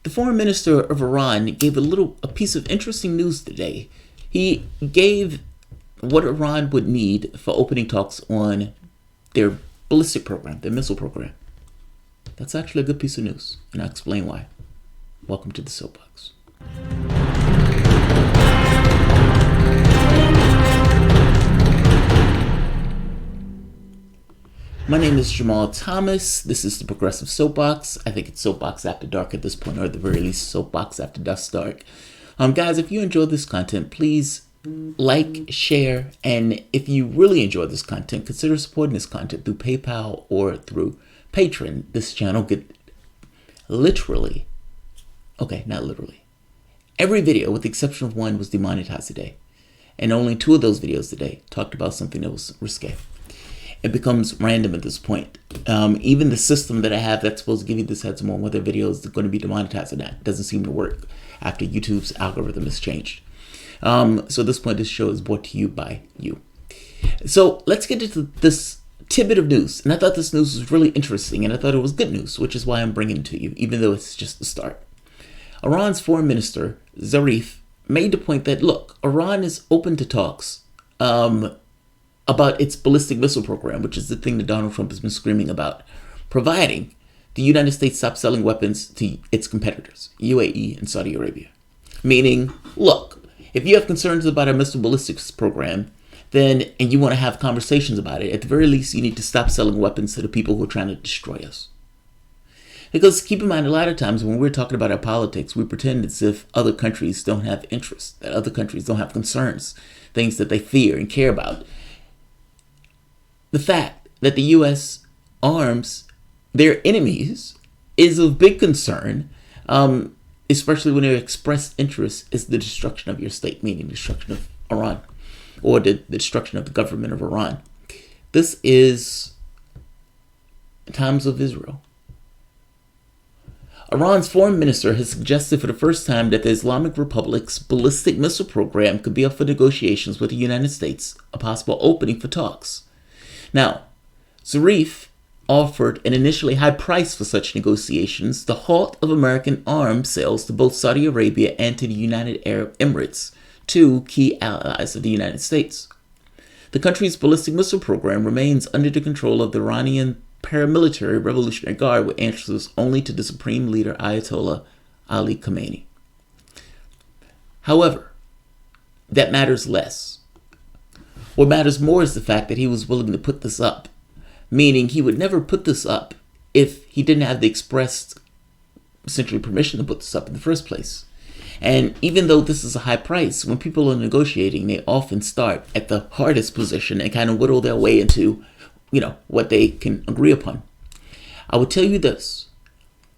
The foreign minister of Iran gave a piece of interesting news today. He gave what Iran would need for opening talks on their ballistic program, their missile program. That's actually a good piece of news, and I'll explain why. Welcome to the Soapbox. My name is Jamarl Thomas. This is the Progressive Soapbox. I think it's Soapbox After Dark at this point, or at the very least, Soapbox After Dusk Dark. Guys, if you enjoy this content, please like, share, and if you really enjoy this content, consider supporting this content through PayPal or through Patreon. This channel get literally, okay, not literally, every video with the exception of one was demonetized today. And only 2 of those videos today talked about something that was risque. It becomes random at this point. Even the system that I have that's supposed to give you this heads up on whether videos are going to be demonetized or not doesn't seem to work after YouTube's algorithm has changed. So at this point, this show is brought to you by you. So let's get into this tidbit of news. And I thought this news was really interesting, and I thought it was good news, which is why I'm bringing it to you, even though it's just the start. Iran's foreign minister, Zarif, made the point that, look, Iran is open to talks about its ballistic missile program, which is the thing that Donald Trump has been screaming about, providing the United States stop selling weapons to its competitors, UAE and Saudi Arabia. Meaning, look, if you have concerns about our missile ballistics program, then, and you want to have conversations about it, at the very least, you need to stop selling weapons to the people who are trying to destroy us. Because keep in mind, a lot of times when we're talking about our politics, we pretend as if other countries don't have interests, that other countries don't have concerns, things that they fear and care about. The fact that the U.S. arms their enemies is of big concern, especially when their expressed interest is the destruction of your state, meaning the destruction of Iran, or the destruction of the government of Iran. This is times of Israel. Iran's foreign minister has suggested for the first time that the Islamic Republic's ballistic missile program could be up for negotiations with the United States, a possible opening for talks. Now, Zarif offered an initially high price for such negotiations, the halt of American arms sales to both Saudi Arabia and to the United Arab Emirates, 2 key allies of the United States. The country's ballistic missile program remains under the control of the Iranian paramilitary Revolutionary Guard, with answers only to the Supreme Leader Ayatollah Ali Khamenei. However, that matters less. What matters more is the fact that he was willing to put this up, meaning he would never put this up if he didn't have the expressed, essentially, permission to put this up in the first place. And even though this is a high price, when people are negotiating, they often start at the hardest position and kind of whittle their way into, what they can agree upon. I would tell you this.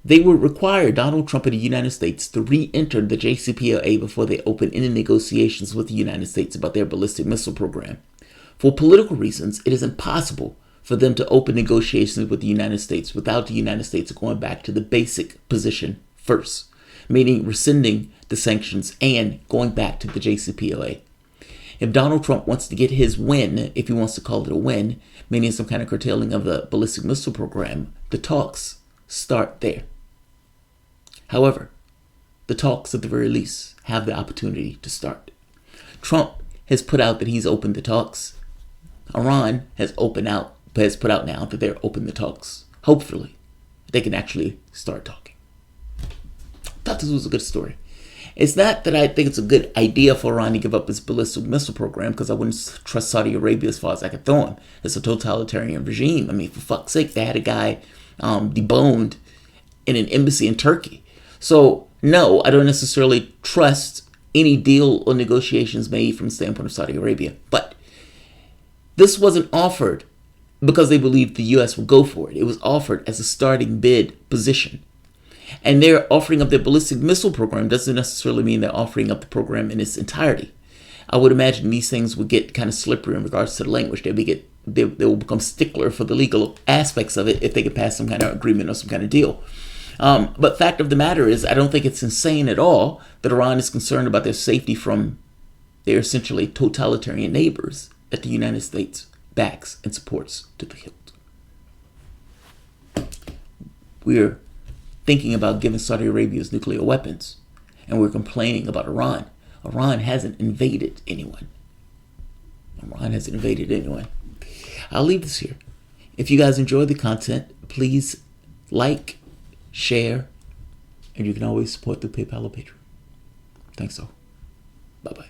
They would require Donald Trump and the United States to re-enter the JCPOA before they open any negotiations with the United States about their ballistic missile program. For political reasons, it is impossible for them to open negotiations with the United States without the United States going back to the basic position first, meaning rescinding the sanctions and going back to the JCPOA. If Donald Trump wants to get his win, if he wants to call it a win, meaning some kind of curtailing of the ballistic missile program, the talks start there. However, the talks at the very least have the opportunity to start. Trump has put out that he's open to talks. Iran has put out now that they're open to talks. Hopefully, they can actually start talking. Thought this was a good story. It's not that I think it's a good idea for Iran to give up its ballistic missile program, because I wouldn't trust Saudi Arabia as far as I could throw him. It's a totalitarian regime. I mean, for fuck's sake, they had a guy deboned in an embassy in Turkey. So, no, I don't necessarily trust any deal or negotiations made from the standpoint of Saudi Arabia. But this wasn't offered because they believed the U.S. would go for it. It was offered as a starting bid position. And their offering up their ballistic missile program doesn't necessarily mean they're offering up the program in its entirety. I would imagine these things would get kind of slippery in regards to the language. They will become stickler for the legal aspects of it if they could pass some kind of agreement or some kind of deal. But fact of the matter is, I don't think it's insane at all that Iran is concerned about their safety from their essentially totalitarian neighbors that the United States backs and supports to the hilt. We're thinking about giving Saudi Arabia's nuclear weapons, and we're complaining about Iran. Iran hasn't invaded anyone. Iran hasn't invaded anyone. I'll leave this here. If you guys enjoy the content, please like, share, and you can always support through PayPal or Patreon. Thanks all. Bye-bye.